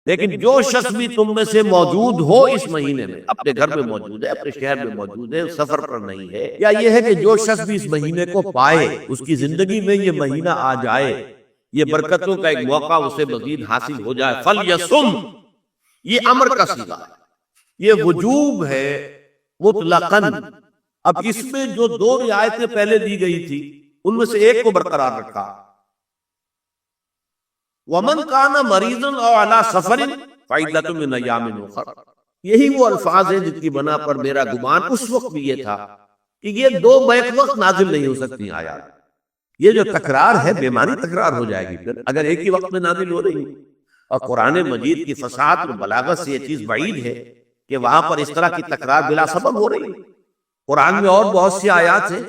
لیکن جو شخص بھی تم میں سے موجود ہو اس مہینے میں، اپنے گھر میں موجود ہے، اپنے شہر میں موجود ہے، سفر پر نہیں ہے، یا یہ ہے کہ جو شخص بھی اس مہینے کو پائے، اس کی زندگی میں یہ مہینہ آ جائے، یہ برکتوں کا ایک موقع اسے مزید حاصل ہو جائے، فَلْيَصُمْ، یہ امر کا صیغہ ہے، یہ وجوب ہے مطلقاً۔ اب اس میں جو دو رعایتیں پہلے دی گئی تھی ان میں سے ایک کو برقرار رکھا، وَمَنْ كَانَ مَرِيضًا أَوْ عَلَى سَفَرٍ فَعِدَّةٌ مِّنْ أَيَّامٍ أُخَرَ، یہی وہ الفاظ ہیں جن کی بنا پر میرا گمان اس وقت بھی یہ تھا کہ یہ دو بیک وقت نازل نہیں ہو سکتی آیات۔ یہ جو تکرار ہے بیماری تکرار ہو جائے گی پھر اگر ایک ہی وقت میں نازل ہو رہی ہے، اور قرآن مجید کی فصاحت اور بلاغت سے یہ چیز بعید ہے کہ وہاں پر اس طرح کی تکرار بلا سبب ہو رہی ہے۔ قرآن میں اور بہت سی آیات ہیں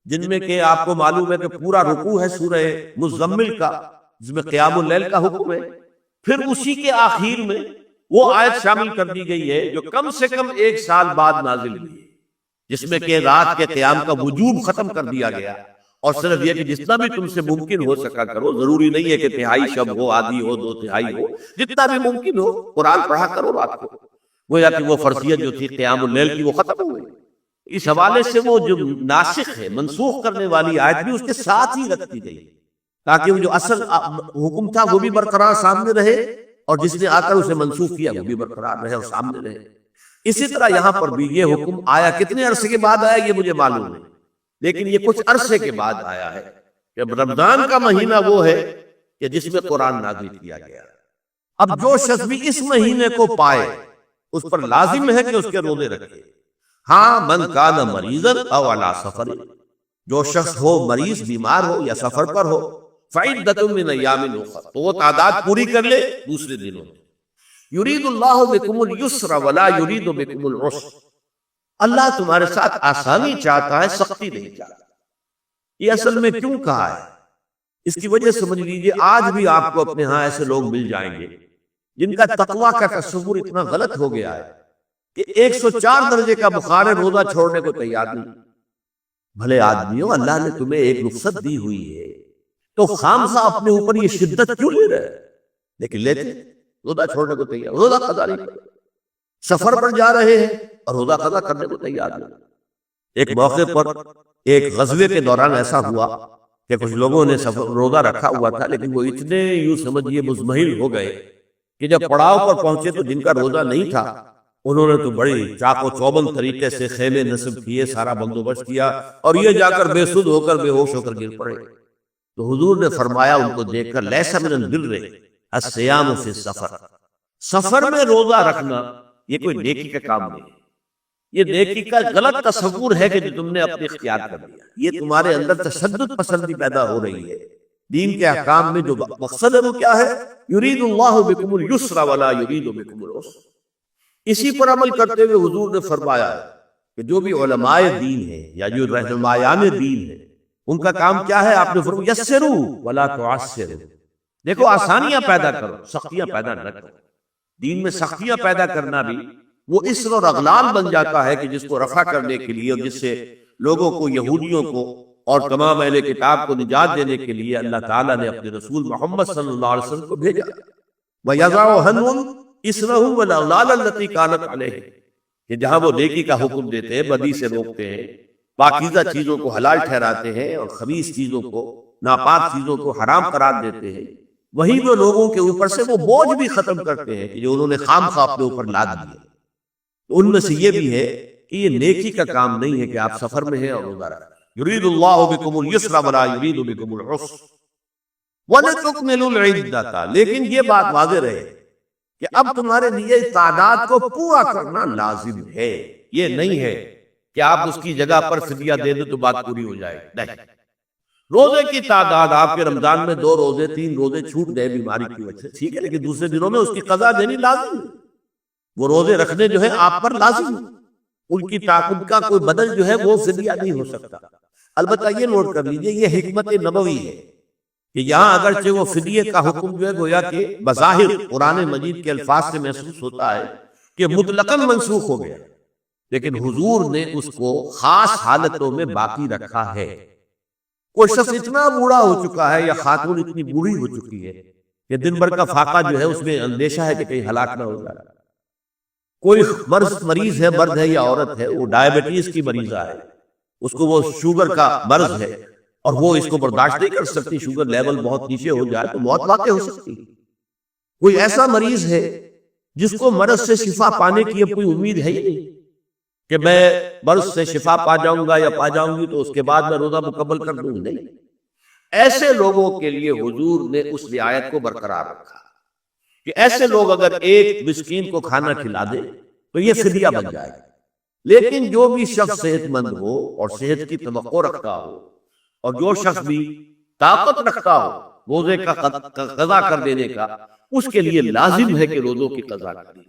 جن میں کہ آپ کو معلوم ہے کہ پورا رکوع ہے سورہ مزمل کا، جس میں قیام اللیل کا حکم ہے، پھر اسی کے آخر میں وہ آیت شامل کر دی گئی ہے جو کم سے کم 1 سال بعد نازل ہوئی ہے، جس میں کہ رات کے قیام کا وجوب ختم کر دیا گیا، اور صرف یہ کہ جتنا بھی تم سے ممکن ہو سکا کرو، ضروری نہیں ہے کہ تہائی شب ہو، آدھی ہو، 2 تہائی ہو، جتنا بھی ممکن ہو قرآن پڑھا کرو رات کو، گویا کہ وہ فرضیت جو تھی قیام اللیل کی وہ ختم ہو گئی۔ اس حوالے سے وہ جو ناسخ ہے، منسوخ کرنے والی آیت بھی اس کے ساتھ ہی رکھ دی گئی تاکہ وہ جو اصل حکم تھا وہ بھی برقرار سامنے رہے، اور جس نے آ کر اسے منسوخ کیا وہ بھی برقرار رہے اور سامنے رہے۔ اسی طرح یہاں پر بھی یہ حکم آیا، کتنے عرصے کے بعد آیا یہ مجھے معلوم نہیں، لیکن یہ کچھ عرصے کے بعد آیا ہے کہ رمضان کا مہینہ وہ ہے کہ جس میں قرآن نازل کیا گیا۔ اب جو شخص بھی اس مہینے کو پائے اس پر لازم ہے کہ اس کے روزے رکھے۔ ہاں، من کان مریضا او علی سفر، جو شخص ہو مریض، بیمار ہو یا سفر پر ہو، فعدۃ من ایام اخر، تو وہ تعداد پوری کر لے دوسرے دنوں میں۔ یرید اللہ بکم الیسر ولا یرید بکم العسر، اللہ تمہارے ساتھ آسانی چاہتا ہے، سختی نہیں چاہتا۔ یہ اصل میں کیوں کہا ہے؟ اس کی وجہ سمجھ لیجئے، آج بھی آپ کو اپنے ہاں ایسے لوگ مل جائیں گے جن کا تقویٰ کا تصور اتنا غلط ہو گیا ہے کہ 104 درجے کا بخار ہے، روزہ چھوڑنے کو تیار نہیں۔ بھلے آدمیوں، اللہ نے تمہیں ایک رخصت دی ہوئی ہے تو خامخواہ اپنے اوپر یہ شدت کیوں لے رہے؟ لیکن لیتے روزہ چھوڑنے کو تیار، روزہ قضا نہیں کرتے، سفر پر جا رہے ہیں اور روزہ قضا کرنے کو تیار نہیں۔ ایک موقع پر ایک غزوے کے دوران ایسا ہوا کہ کچھ لوگوں نے روزہ رکھا ہوا تھا، لیکن وہ اتنے یوں سمجھیے مزمحل ہو گئے کہ جب پڑاؤ پر پہنچے تو جن کا روزہ نہیں تھا انہوں نے تو بڑی چاق و چوبند طریقے سے خیمے نصب کیے، سارا بندوبست کیا، اور یہ جا کر بے سود ہو کر بے ہوش ہو کر گر پڑے۔ تو حضور نے فرمایا ان کو دیکھ کر، لیس من البر الصیام فی السفر، سفر میں روزہ رکھنا یہ کوئی نیکی کا کام نہیں، یہ نیکی کا غلط تصور ہے کہ جو تم نے اپنے اختیار کر لیا۔ یہ تمہارے اندر تشدد پسندی پیدا ہو رہی ہے۔ دین کے احکام میں جو مقصد ہے وہ کیا ہے؟ یرید اللہ بکم الیسر ولا یرید بکم العسر۔ اسی پر عمل کرتے ہوئے حضور نے فرمایا کہ جو بھی علماء دین ہیں یا جو رہنمایان دین ہیں ان کا کام کیا ہے؟ آپ نے فرمایا یسروا ولا تعسروا، دیکھو آسانیاں پیدا کرو، سختیاں پیدا نہ کرو۔ دین میں سختیاں پیدا کرنا بھی وہ اسر اور اغلال بن جاتا ہے کہ جس کو رفع کرنے کے لیے اور جس سے لوگوں کو، یہودیوں کو اور تمام اہل کتاب کو نجات دینے کے لیے اللہ تعالیٰ نے اپنے رسول محمد صلی اللہ علیہ وسلم کو بھیجا۔ وَيَضَعُ عَنْهُمْ إِصْرَهُمْ وَالْأَغْلَالَ الَّتِي كَانَتْ عَلَيْهِمْ، کہ جہاں وہ نیکی کا حکم دیتے ہیں، بدی سے روکتے ہیں، پاکیزہ چیزوں کو حلال ٹھہراتے ہیں اور خبیث چیزوں کو، ناپاک چیزوں کو حرام قرار دیتے ہیں، وہی وہ لوگوں کے اوپر سے وہ بوجھ بھی ختم کرتے ہیں کہ جو انہوں نے خام خواہ اپنے اوپر لاد دیا۔ ان میں سے یہ بھی ہے کہ یہ نیکی کا کام نہیں ہے کہ آپ سفر میں ہیں اور روزہ رکھیں۔ یرید اللہ بکم الیسر ولا یرید بکم العسر وَلِتُكْمِلُوا الْعِدَّةَ، لیکن یہ بات واضح رہے کہ اب تمہارے لیے تعداد کو پورا کرنا لازم ہے۔ یہ نہیں ہے کہ آپ اس کی جگہ پر فدیہ دے دیں تو بات پوری ہو جائے، نہیں۔ روزے کی تعداد آپ کے رمضان میں 2 روزے 3 روزے چھوٹ گئے بیماری کی وجہ سے، ٹھیک ہے، لیکن دوسرے دنوں میں اس کی قضا دینی لازم ہے۔ وہ روزے رکھنے جو ہے آپ پر لازم ہے، ان کی تعاقب کا کوئی بدل جو ہے وہ فدیہ نہیں ہو سکتا۔ البتہ یہ نوٹ کر لیجئے، یہ حکمت نبوی ہے کہ یہاں اگرچہ وہ فدیے کا حکم جو ہے گویا کہ بظاہر قرآن مجید کے الفاظ سے محسوس ہوتا ہے کہ مطلقاً منسوخ ہو گیا، لیکن حضور نے اس کو خاص حالتوں میں باقی رکھا ہے۔ کوئی شخص اتنا بوڑھا ہو چکا ہے یا خاتون اتنی بوڑھی ہو چکی ہے کہ دن بھر کا فاقہ جو ہے اس میں اندیشہ ہے کہ کہیں ہلاک نہ ہو جائے. کوئی مریض ہے، مرد ہے یا عورت ہے، وہ ڈائبٹیز کی مریضہ ہے، اس کو وہ شوگر کا مرض ہے اور وہ اس کو برداشت نہیں کر سکتی، شوگر لیول بہت نیچے ہو جائے تو موت واقع ہو سکتی. کوئی ایسا مریض ہے جس کو مرض سے شفا پانے کی اب کوئی امید ہے ہی نہیں کہ میں مرض سے شفا پا جاؤں گا یا پا جاؤں گی تو اس کے بعد میں روزہ مکمل کر دوں. نہیں، ایسے لوگوں کے لیے حضور نے اس رعایت کو برقرار رکھا کہ ایسے لوگ اگر ایک مسکین کو کھانا کھلا دے تو یہ فدیہ بن جائے گا. لیکن جو بھی شخص صحت مند ہو اور صحت کی توقع رکھتا ہو، اور جو شخص بھی طاقت رکھتا ہو روزے کا قضا کر دینے کا، اس کے لیے لازم ہے کہ روزوں کی قضا کرے.